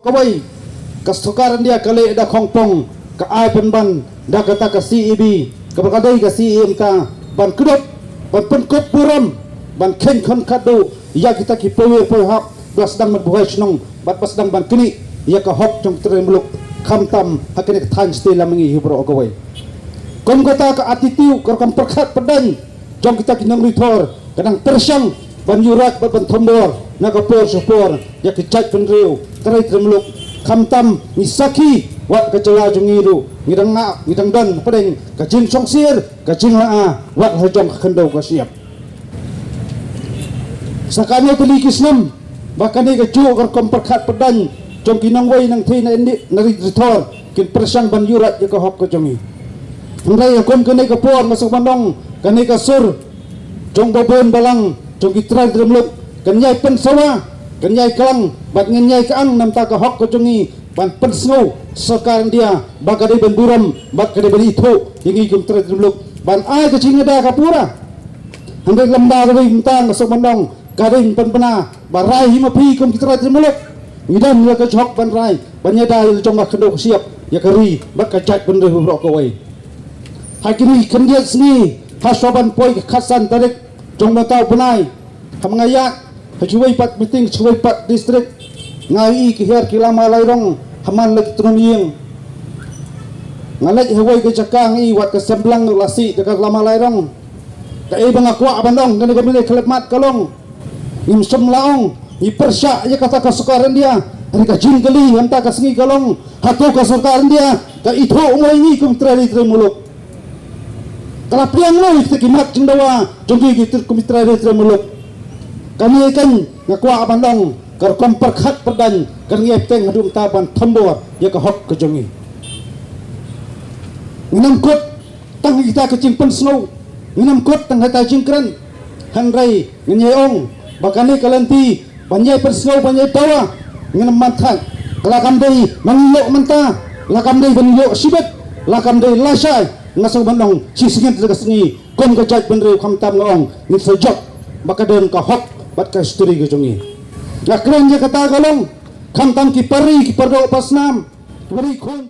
Kawai kesukaran dia kali ada kongpong ke ai penban dah kata ke CEB ke berkadai ke CEMK ban kedop ban penkop buram ban ken kon kado ya kita ki power hap bas dang berbuai senong bat bas dang ban kini ya ke hok jong teremuluk kamtam hakene than stela mengi hibro kawai kom kata ke atitiu ke kam perkhat pedan jong kita kinang ritor kadang persyang ban yurat ban tombor na ke por support ya ke chat penriu terai teremuluk kamtam misaki wat kecewa jungiru ngidang nga ngidang dan pedeng kajing songsir kajing laa wat hajong kendau ka siap sakanya tulikis nam bakane ka ju kar komperkat pedan jong kinang wai nang thi na indi nari ritor kin persang ban yurat ya ka hop ka jongi ngai ka kon kane ka por masuk bandong kane ka sur jong babon balang jong kitrai dremluk kanyai pensawa kanyai kelang bat nganyai kaang nam ta ka hok ka jongi ban pensngo sekarang dia bagade ban buram bagade ban itu yengi kum trai dremluk ban ai ka cingada ka pura handai lamba ka intang masuk bandong garing penpena barai himapi kum kitrai dremluk ngidam ya ka chok ban rai banyada jong ka kendo siap ya kari bak ka chat ban re bro ka wai hakini kendia sni hasoban poi khasan tarik jong batau penai kamngayat hajuai pat meeting chuai pat district ngai ki her kilama lairong haman lek trumiyeng ngalek hawai ke cakang i wat ke semblang lasi dekat lama lairong ka e bang akwa abandong kan ke milih kelemat kalong im semlaong i persya ya kata kesukaran dia hari ka jingkeli hanta ka sengi kalong hatu kesukaran dia ka itu umai ni kum trali tremuluk kalau piang lo kita kimat cendawa jonggi kita kumitra tremuluk kami akan ngakwa abandong kar komperkat pedan kar ngepeng hadum taban tambor ya ke hok ke jongi nginam kot tang kita kecing pen snow nginam kot tang hata jingkran hanrai ngenyong bakane kalanti banjai pen snow banjai tawa nginam mantan kelakam dei mangilok menta lakam dei benilok sibet lakam dei lasai ngasang bandong sisingin terkesengi kom kejat benreu kamtam ngong ni sejok bakaden ka hok bat ka sturi ke jongi nakren je kata galong kamtam ki pari ki pardo pasnam beri khon